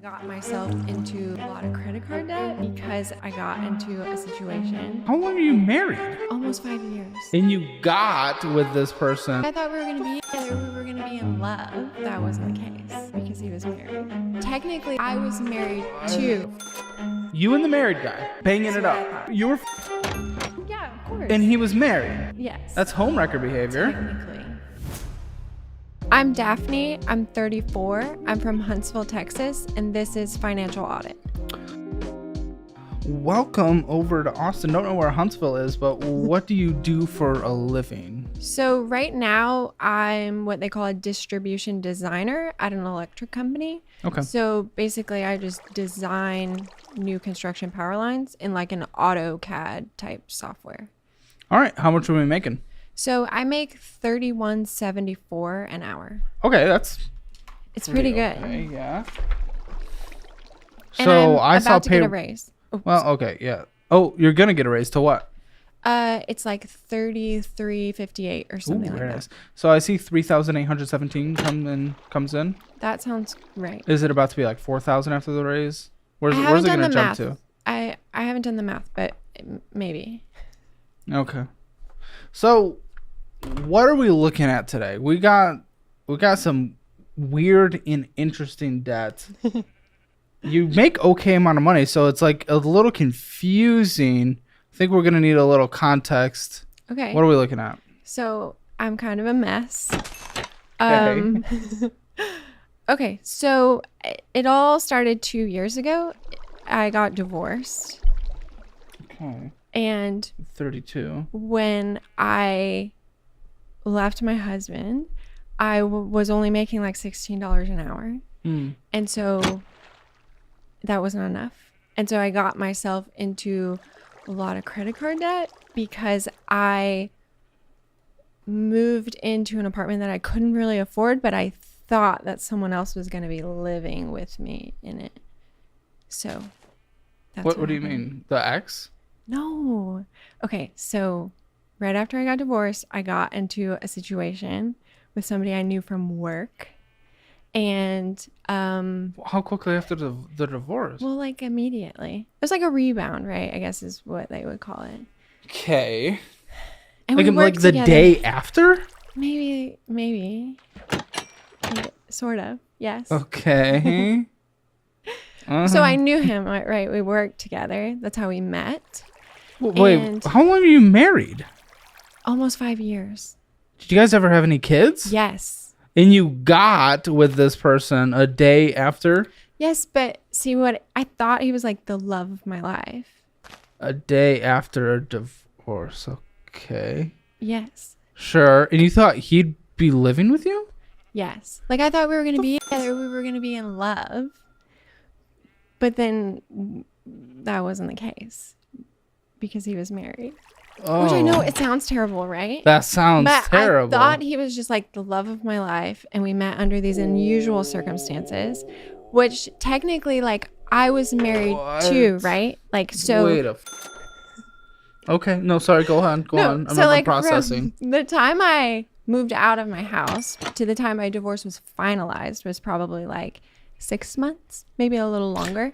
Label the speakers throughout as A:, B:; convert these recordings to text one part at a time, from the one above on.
A: Got myself into a lot of credit card debt because I got into a situation.
B: How long are you married?
A: Almost 5 years.
B: And you got with this person.
A: I thought we were going to be together. We were going to be in love. That wasn't the case because he was married. Technically, I was married too.
B: You and the married guy banging it up. You were
A: Yeah, of course.
B: and he was married.
A: Yes.
B: That's homewrecker behavior.
A: Technically. I'm Daphne. I'm 34. I'm from Huntsville, Texas, and this is Financial Audit.
B: Welcome over to Austin. Don't know where Huntsville is, but what do you do for a living?
A: So right now, I'm what they call a distribution designer at an electric company.
B: Okay.
A: So basically, I just design new construction power lines in like an AutoCAD type software.
B: All right. How much are we making?
A: So I make $31.74 an hour.
B: Okay, that's
A: It's pretty good.
B: okay, yeah.
A: And
B: So
A: I'm
B: I saw
A: about to get a raise. Oh,
B: Well, okay, yeah. Oh, you're gonna get a raise to what?
A: it's like $33.58 or something like
B: very
A: that.
B: nice. So I see 3,817 comes in.
A: That sounds right.
B: Is it about to be like 4,000 after the raise?
A: I
B: Where's
A: haven't
B: it
A: done
B: gonna
A: the
B: jump
A: math.
B: to?
A: I haven't done the math, but maybe.
B: Okay. So, what are we looking at today? We got some weird and interesting debt. You make okay amount of money, so it's like a little confusing. I think we're gonna need a little context.
A: Okay.
B: What are we looking at?
A: So I'm kind of a mess.
B: Okay.
A: Okay, so it all started 2 years ago. I got divorced.
B: Okay.
A: And
B: 32.
A: when I left my husband, I was only making like $16 an hour.
B: Mm.
A: And so that wasn't enough. And so I got myself into a lot of credit card debt because I moved into an apartment that I couldn't really afford, but I thought that someone else was going to be living with me in it. So that's
B: What do you
A: happened.
B: mean? The ex?
A: No. Okay, so right after I got divorced, I got into a situation with somebody I knew from work. And
B: How quickly after the divorce?
A: well, like immediately. It was like a rebound, right? I guess is what they would call it.
B: Okay.
A: And
B: Like
A: we
B: like
A: worked
B: the
A: together.
B: day after?
A: Maybe. Sort of. Yes.
B: Okay.
A: So I knew him, right? We worked together. That's how we met.
B: Wait,
A: and-
B: how long are you married?
A: Almost 5 years.
B: Did you guys ever have any kids?
A: Yes.
B: And you got with this person a day after?
A: Yes, but see what I thought he was like the love of my life.
B: A day after a divorce. Okay.
A: Yes.
B: Sure. And you thought he'd be living with you?
A: Yes. Like I thought we were going to be together. We were going to be in love. But then that wasn't the case because he was married.
B: Oh.
A: Which I know it sounds terrible, right?
B: That sounds
A: But
B: terrible.
A: I thought he was just like the love of my life, and we met under these unusual circumstances, which technically, like, I was married too,
B: What?
A: right? Like, so.
B: Wait a Okay. No, sorry. Go on. Go on. I'm not processing.
A: From the time I moved out of my house to the time my divorce was finalized was probably like 6 months, maybe a little longer.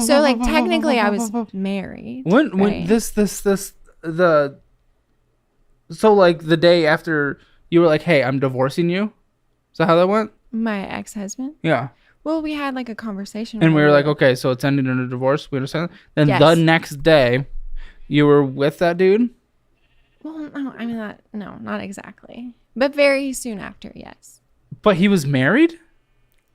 A: So, like, technically, I was married.
B: When
A: right?
B: So like the day after you were like, hey, I'm divorcing you? Is that how that went?
A: My ex-husband.
B: Yeah.
A: Well, we had like a conversation.
B: And we
A: where
B: were like, okay, so it's ending in a divorce. We understand that? Then
A: Yes.
B: the next day, you were with that dude?
A: Well, no, I mean, not exactly. But very soon after, yes.
B: But he was married?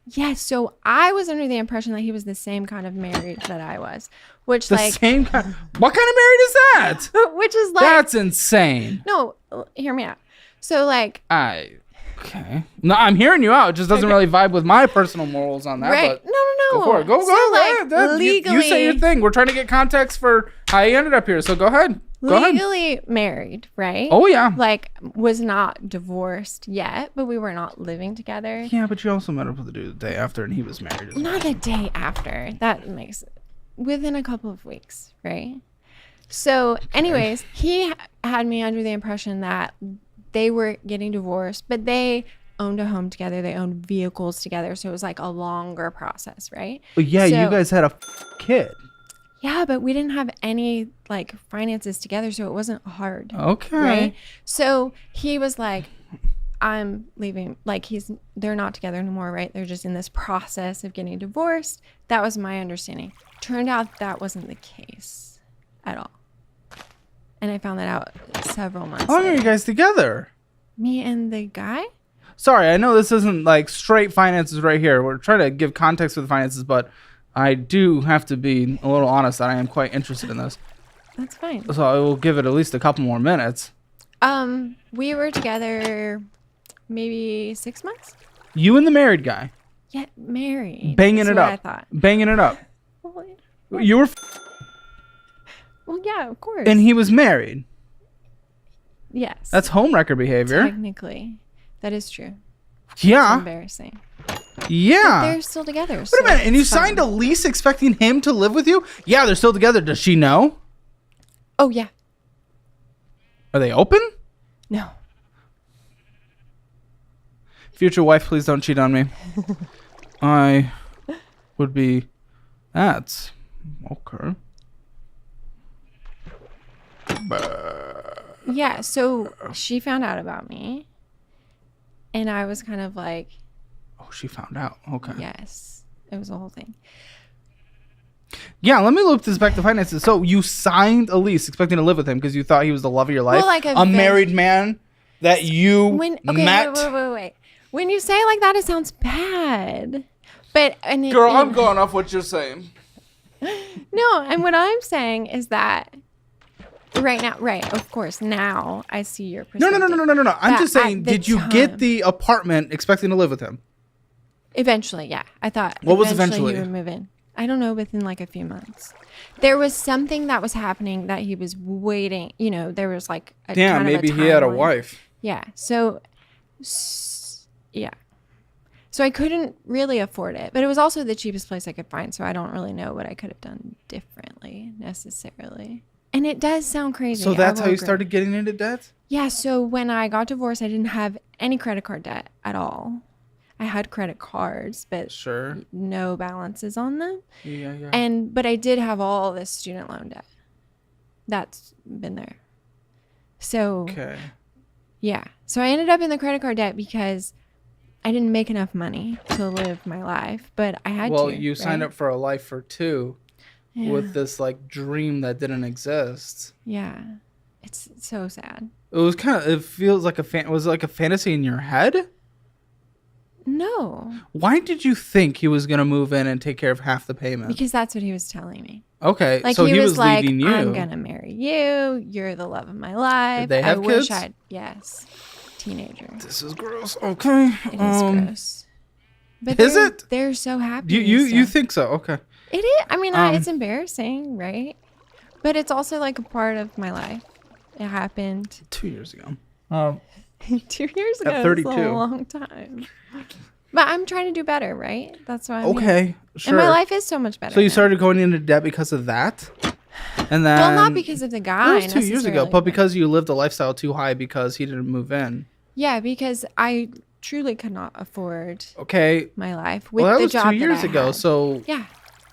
A: Yes, so I was under the impression that he was the same kind of married that I was, which
B: The
A: like,
B: same kind. What kind of married is that?
A: which is like,
B: That's insane.
A: no, hear me out. So like,
B: Okay. No, I'm hearing you out. It just doesn't really vibe with my personal morals on that.
A: right?
B: But
A: No.
B: go for it. Go.
A: So like,
B: ahead. You say your thing. We're trying to get context for how you ended up here. So go ahead. Go ahead.
A: legally married, right?
B: Oh, yeah.
A: Like, was not divorced yet, but we were not living together.
B: Yeah, but you also met up with the dude the day after, and he was married as well.
A: Not the day after. That makes within a couple of weeks, right? So, anyways, he had me under the impression that they were getting divorced, but they owned a home together. They owned vehicles together. So it was like a longer process, right?
B: But yeah,
A: So-
B: you guys had a kid.
A: Yeah, but we didn't have any like finances together, so it wasn't hard.
B: Okay.
A: Right? So he was like, I'm leaving. Like they're not together anymore, right? They're just in this process of getting divorced. That was my understanding. Turned out that wasn't the case at all. And I found that out several months
B: How long are
A: later.
B: you guys together?
A: Me and the guy?
B: Sorry, I know this isn't like straight finances right here. We're trying to give context for the finances, but I do have to be a little honest that I am quite interested in this.
A: That's fine.
B: So I will give it at least a couple more minutes.
A: We were together maybe 6 months.
B: You and the married guy
A: Yeah, married.
B: banging
A: is
B: it
A: what
B: up.
A: I thought.
B: Banging it up.
A: Well,
B: You were
A: well, yeah, of course.
B: and he was married.
A: Yes.
B: That's homewrecker behavior.
A: technically that is true. It's
B: Yeah.
A: embarrassing.
B: Yeah.
A: They're still together.
B: Wait a minute, and you signed a lease expecting him to live with you? Yeah, they're still together. Does she know?
A: Oh yeah.
B: Are they open?
A: No.
B: Future wife, please don't cheat on me. I would be. That's okay.
A: Yeah. So she found out about me, and I was kind of like,
B: Oh, she found out. Okay.
A: yes. It was a whole thing.
B: Yeah, let me loop this back to finances. So you signed a lease expecting to live with him because you thought he was the love of your life.
A: Well, like
B: a married man that you met.
A: Wait. When you say it like that, it sounds bad. But
B: Girl, I'm going off what you're saying.
A: No, and what I'm saying is that right now, right? Of course, now I see your
B: No.
A: perspective.
B: I'm
A: But
B: just
A: at
B: saying,
A: the
B: did you
A: time-
B: get the apartment expecting to live with him?
A: Eventually, yeah. I thought.
B: What was
A: he
B: eventually?
A: would move in. I don't know, within like a few months. There was something that was happening that he was waiting. You know, there was like a
B: Damn,
A: kind of
B: maybe he had a
A: timeline.
B: wife.
A: Yeah. So, yeah. So I couldn't really afford it, but it was also the cheapest place I could find. So I don't really know what I could have done differently necessarily. And it does sound crazy.
B: So
A: I
B: that's how
A: will
B: you
A: agree.
B: started getting into debt?
A: Yeah. So when I got divorced, I didn't have any credit card debt at all. I had credit cards, but
B: Sure.
A: no balances on them.
B: Yeah.
A: But I did have all this student loan debt. That's been there. So
B: Okay.
A: yeah. So I ended up in the credit card debt because I didn't make enough money to live my life, but I had to.
B: Well, you signed
A: right?
B: up for a life for two
A: Yeah.
B: with this like dream that didn't exist.
A: Yeah. It's so sad.
B: It was kind of. It feels like was it like a fantasy in your head?
A: No,
B: Why did you think he was gonna move in and take care of half the payment?
A: because that's what he was telling me.
B: Okay,
A: Like
B: so
A: he was like,
B: leading you.
A: I'm gonna marry you. You're the love of my life.
B: Did they have
A: I wish
B: kids?
A: yes, teenager.
B: This is gross. Okay.
A: It is gross. But
B: is
A: they're-
B: it?
A: They're so happy.
B: You
A: and stuff.
B: think so? Okay.
A: It is. I mean,
B: Um,
A: it's embarrassing, right? But it's also like a part of my life. It happened
B: 2 years ago.
A: 2 years ago.
B: At
A: It's
B: 32.
A: a long time. But I'm trying to do better, right? That's why I'm here.
B: Okay. Sure.
A: And my life is so much better.
B: So you
A: now.
B: started going into debt because of that, and then
A: Well, not because of the guy.
B: That was 2 years ago,
A: necessarily,
B: but because you lived a lifestyle too high because he didn't move in.
A: yeah, because I truly could not afford
B: Okay.
A: my life with
B: Well, that
A: the
B: was
A: job
B: 2 years
A: that I
B: ago.
A: had.
B: So
A: Yeah.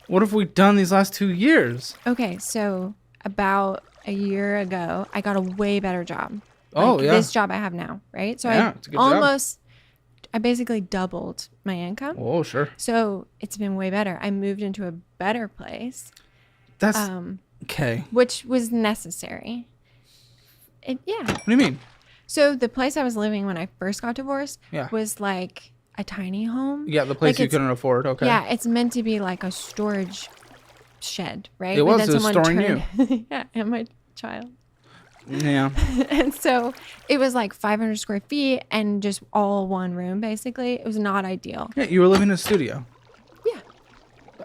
B: what have we done these last 2 years?
A: Okay, so about a year ago, I got a way better job.
B: Oh, yeah.
A: This job I have now, right? So
B: Yeah,
A: I
B: it's a good job.
A: I basically doubled my income.
B: Oh, sure.
A: So it's been way better. I moved into a better place,
B: That's okay.
A: which was necessary. Yeah.
B: What do you mean?
A: So the place I was living when I first got divorced
B: Yeah.
A: was like a tiny home.
B: Yeah, the place
A: Like
B: you
A: it's-
B: couldn't afford. Okay.
A: Yeah, it's meant to be like a storage shed, right?
B: It
A: But
B: was.
A: then
B: It was
A: someone
B: storing
A: turned- yeah, and my child.
B: Yeah.
A: And so it was like 500 square feet and just all one room, basically. It was not ideal.
B: Yeah. You were living in a studio.
A: Yeah.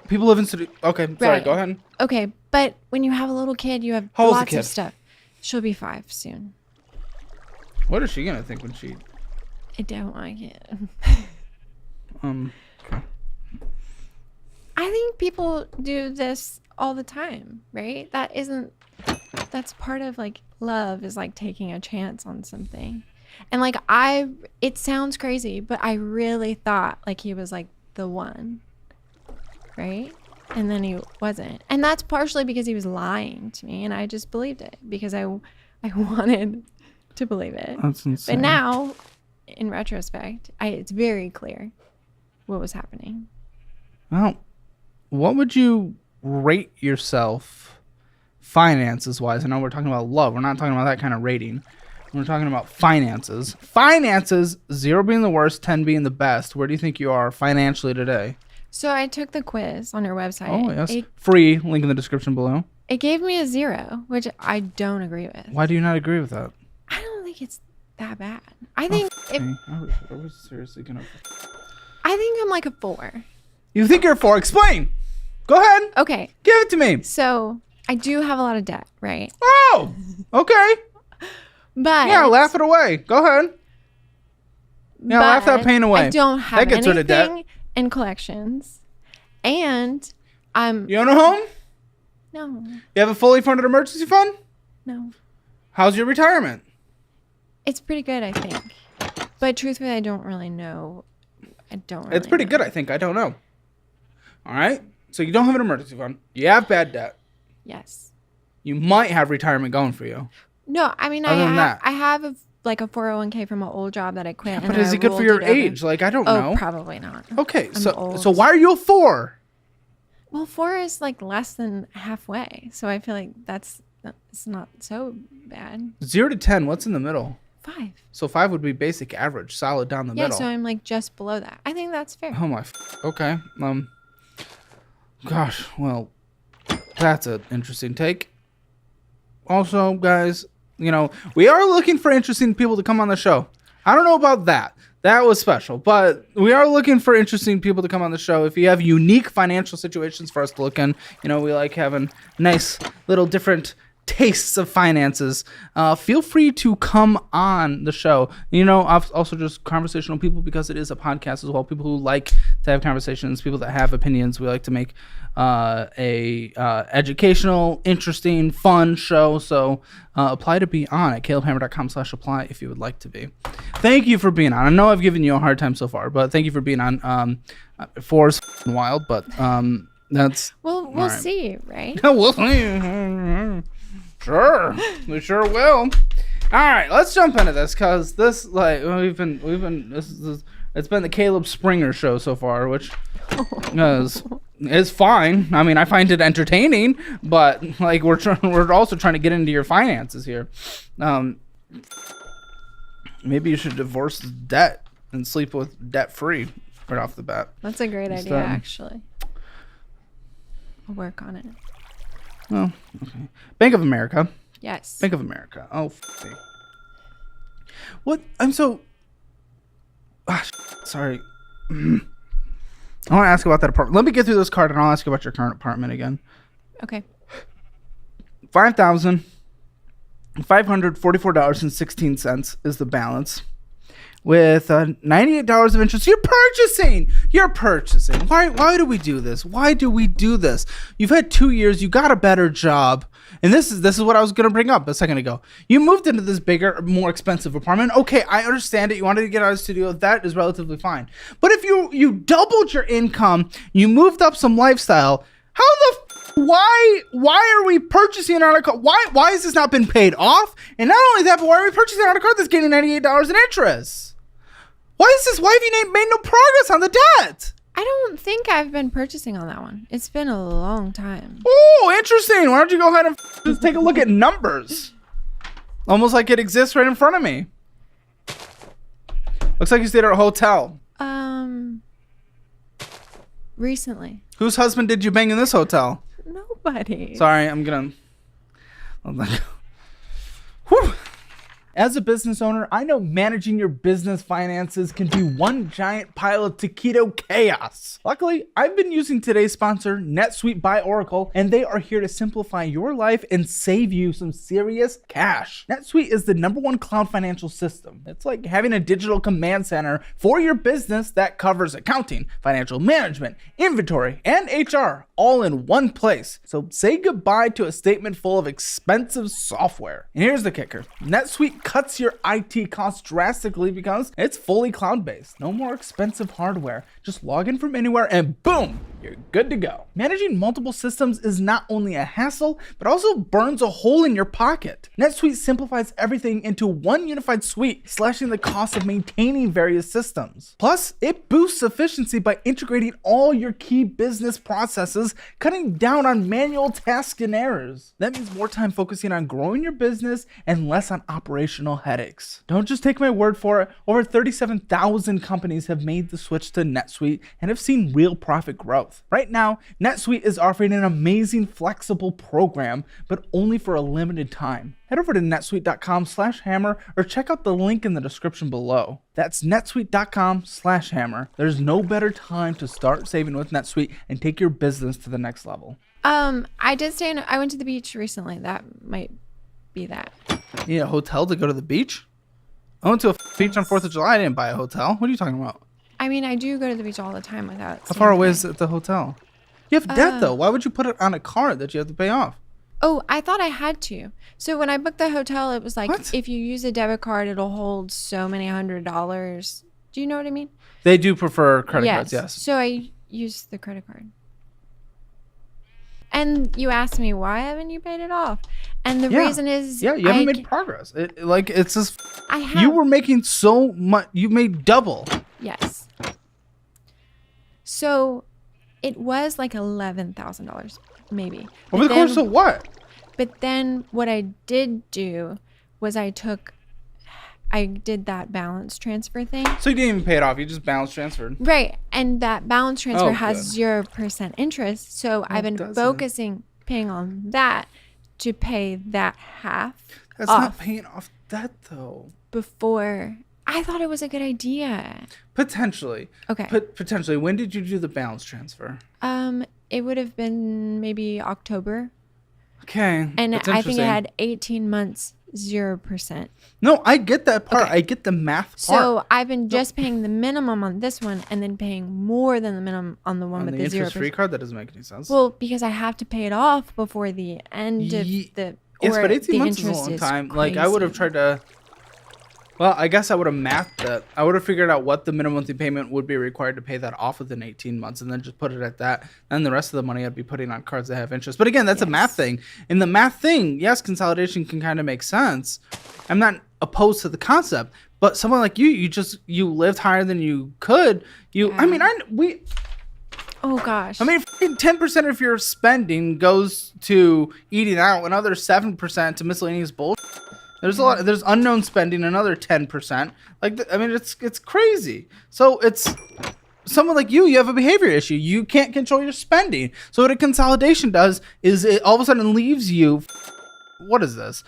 B: People live in studio. Okay. Sorry.
A: Right.
B: Go ahead.
A: Okay, but when you have a little kid, you have
B: How old's the
A: lots
B: kid?
A: of stuff. She'll be 5 soon.
B: What is she gonna think when she?
A: I don't like it.
B: Okay.
A: I think people do this all the time, right? That's part of like love is like taking a chance on something. And like it sounds crazy, but I really thought like he was like the one, right? And then he wasn't. And that's partially because he was lying to me, and I just believed it because I wanted to believe it.
B: That's insane.
A: But now, in retrospect, it's very clear what was happening.
B: Well, what would you rate yourself finances wise? I know we're talking about love. We're not talking about that kind of rating. We're talking about finances. Finances, 0 being the worst, 10 being the best. Where do you think you are financially today?
A: So I took the quiz on your website.
B: Oh, yes. Free. Link in the description below.
A: It gave me a 0, which I don't agree with.
B: Why do you not agree with that?
A: I don't think it's that bad. I think
B: Are we seriously going to...
A: I think I'm like a 4.
B: You think you're a 4? Explain. Go ahead.
A: Okay.
B: Give it to me.
A: So I do have a lot of debt, right?
B: Oh, okay.
A: But
B: Yeah, laugh it away. Go ahead. Yeah, laugh that pain away.
A: I don't have
B: That gets rid of debt.
A: anything in collections. And I'm
B: You own a home?
A: no.
B: You have a fully funded emergency fund?
A: No.
B: How's your retirement?
A: It's pretty good, I think. But truthfully, I don't really know. I don't really
B: It's pretty
A: know.
B: good, I think. I don't know. All right. So you don't have an emergency fund. You have bad debt.
A: Yes.
B: You might have retirement going for you.
A: No, I mean
B: Other than that.
A: I have like a 401k from an old job that I quit.
B: But
A: then
B: is
A: I
B: it good for
A: rolled
B: your
A: it over.
B: age? Like, I don't
A: Oh,
B: know.
A: probably not.
B: Okay.
A: I'm
B: So
A: old.
B: why are you a 4?
A: Well, 4 is like less than halfway, so I feel like it's not so bad.
B: 0 to 10, what's in the middle?
A: 5.
B: So 5 would be basic average, solid down the
A: Yeah,
B: middle.
A: so I'm like just below that. I think that's fair.
B: Oh my. Okay. Gosh. Well, that's an interesting take. Also, guys, you know, we are looking for interesting people to come on the show. I don't know about that. That was special, but we are looking for interesting people to come on the show. If you have unique financial situations for us to look in, you know, we like having nice little different tastes of finances. Feel free to come on the show. You know, also just conversational people, because it is a podcast as well. People who like to have conversations, people that have opinions. We like to make a educational, interesting, fun show. So apply to be on at calebhammer.com/apply if you would like to be. Thank you for being on. I know I've given you a hard time so far, but thank you for being on. 4 is wild, but that's
A: We'll
B: right.
A: see, right?
B: We'll see. Sure, we sure will. All right, let's jump into this, because this, like, we've been it's been the Caleb Springer show so far, which is fine. I mean, I find it entertaining, but like we're also trying to get into your finances here. Maybe you should divorce debt and sleep with debt free right off the bat.
A: That's a great idea, actually. I'll work on it.
B: Oh, okay. Bank of America.
A: Yes.
B: Bank of America. Oh, what? I'm so... sorry. I want to ask about that apartment. Let me get through this card and I'll ask you about your current apartment again.
A: Okay.
B: $5,544.16 is the balance, with $98 of interest. You're purchasing. Why do we do this? Why do we do this? You've had 2 years. You got a better job. And this is what I was going to bring up a second ago. You moved into this bigger, more expensive apartment. Okay, I understand it. You wanted to get out of the studio. That is relatively fine. But if you doubled your income, you moved up some lifestyle, why are we purchasing on a car? Why has this not been paid off? And not only that, but why are we purchasing on a car that's getting $98 in interest? Why have you made no progress on the debt?
A: I don't think I've been purchasing on that one. It's been a long time.
B: Oh, interesting. Why don't you go ahead and just take a look at numbers? Almost like it exists right in front of me. Looks like you stayed at a hotel.
A: Recently.
B: Whose husband did you bang in this hotel?
A: Nobody.
B: Sorry, I'm gonna. Whew. As a business owner, I know managing your business finances can be one giant pile of taquito chaos. Luckily, I've been using today's sponsor, NetSuite by Oracle, and they are here to simplify your life and save you some serious cash. NetSuite is the #1 cloud financial system. It's like having a digital command center for your business that covers accounting, financial management, inventory, and HR, all in one place. So say goodbye to a statement full of expensive software. And here's the kicker. NetSuite cuts your IT costs drastically because it's fully cloud-based. No more expensive hardware. Just log in from anywhere and boom, you're good to go. Managing multiple systems is not only a hassle, but also burns a hole in your pocket. NetSuite simplifies everything into one unified suite, slashing the cost of maintaining various systems. Plus, it boosts efficiency by integrating all your key business processes, cutting down on manual tasks and errors. That means more time focusing on growing your business and less on operational headaches. Don't just take my word for it. Over 37,000 companies have made the switch to NetSuite and have seen real profit growth. Right now, NetSuite is offering an amazing flexible program, but only for a limited time. Head over to netsuite.com/hammer or check out the link in the description below. That's netsuite.com/hammer. There's no better time to start saving with NetSuite and take your business to the next level.
A: I went to the beach recently. That might be that.
B: You need a hotel to go to the beach? I went to a beach on 4th of July. I didn't buy a hotel. What are you talking about?
A: I mean, I do go to the beach all the time without.
B: How far away is the hotel? You have debt though. Why would you put it on a card that you have to pay off?
A: Oh, I thought I had to. So when I booked the hotel, it was like,
B: What?
A: if you use a debit card, it'll hold so many $100. Do you know what I mean?
B: They do prefer credit cards, yes.
A: So I used the credit card. And you asked me, why haven't you paid it off? And the reason is,
B: you haven't made progress. It's just
A: I have.
B: you were making so much. You made double.
A: Yes. So it was like $11,000, maybe.
B: Over the course of what?
A: But then what I did do was I did that balance transfer thing.
B: So you didn't even pay it off. You just balance transferred.
A: Right. And And that balance transfer has
B: good.
A: 0% interest. So I've been paying on that to pay that half
B: That's
A: off
B: not paying off debt though.
A: before. I thought it was a good idea.
B: Potentially.
A: Okay.
B: Potentially. When did you do the balance transfer?
A: It would have been maybe October.
B: Okay.
A: And
B: that's
A: I think it
B: interesting.
A: had 18 months, 0%.
B: No, I get that part.
A: Okay.
B: I get the math part.
A: So I've been just paying the minimum on this one and then paying more than the minimum on the one
B: on
A: with
B: the
A: the 0%.
B: interest-free card, that doesn't make any sense.
A: Well, because I have to pay it off before the end of the.
B: Yes,
A: or
B: but 18
A: the
B: months is a
A: interest
B: long time. Like, I
A: crazy.
B: would have tried to... Well, I guess I would have mathed that. I would have figured out what the minimum monthly payment would be required to pay that off within 18 months and then just put it at that. And the rest of the money I'd be putting on cards that have interest. But again, that's a math thing. In the math thing, yes, consolidation can kind of make sense. I'm not opposed to the concept. But someone like you lived higher than you could. I mean,
A: Oh gosh.
B: I mean, 10% of your spending goes to eating out, another 7% to miscellaneous bullshit. There's unknown spending, another 10%. It's crazy. So it's someone like you have a behavior issue. You can't control your spending. So what a consolidation does is it all of a sudden leaves you, what is this?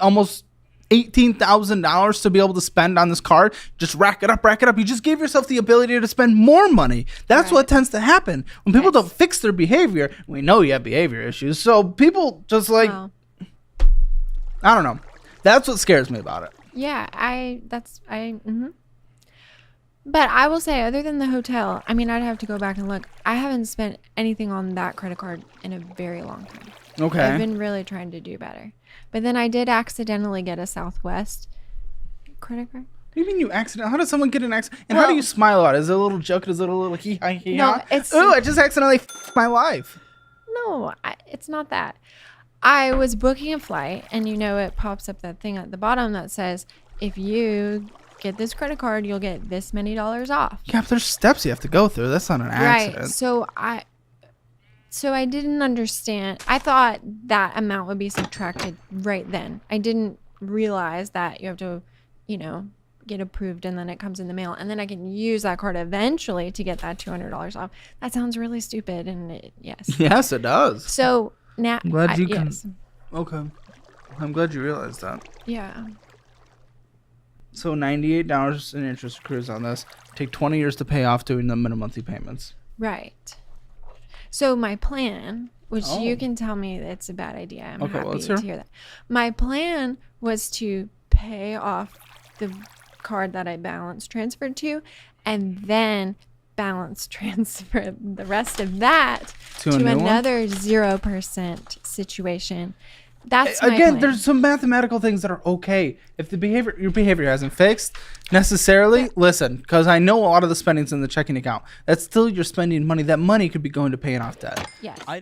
B: almost $18,000 to be able to spend on this card. Just rack it up. You just gave yourself the ability to spend more money. That's what tends to happen when people don't fix their behavior. We know you have behavior issues, so people just I don't know. That's what scares me about it.
A: Yeah, But I will say, other than the hotel, I mean, I'd have to go back and look. I haven't spent anything on that credit card in a very long time.
B: Okay.
A: I've been really trying to do better. But then I did accidentally get a Southwest credit card.
B: What do you mean you accident? How does someone get an accident? And how do you smile about it? Is it a little joke? Is it a little hee-ha?
A: No, it's...
B: Ooh, I just accidentally my life.
A: No, it's not that. I was booking a flight, and it pops up that thing at the bottom that says, if you get this credit card, you'll get this many dollars off.
B: Yeah, but there's steps you have to go through. That's not an accident.
A: Right. So I didn't understand. I thought that amount would be subtracted right then. I didn't realize that you have to, get approved and then it comes in the mail. And then I can use that card eventually to get that $200 off. That sounds really stupid. And yes.
B: Yes, it does.
A: So now.
B: I'm glad you can.
A: Yes.
B: Okay. I'm glad you realized that.
A: Yeah.
B: So $98 in interest accrues on this. Take 20 years to pay off doing the minimum monthly payments.
A: Right. So my plan, which you can tell me it's a bad idea. I'm happy to hear that. My plan was to pay off the card that I balance transferred to and then balance transfer the rest of that
B: To
A: to
B: a new one?
A: another 0% situation. That's my
B: Again,
A: plan.
B: there's some mathematical things that are okay. If your behavior hasn't fixed necessarily, listen, because I know a lot of the spending's in the checking account. That's still you're spending money. That money could be going to paying off debt.
A: Yes.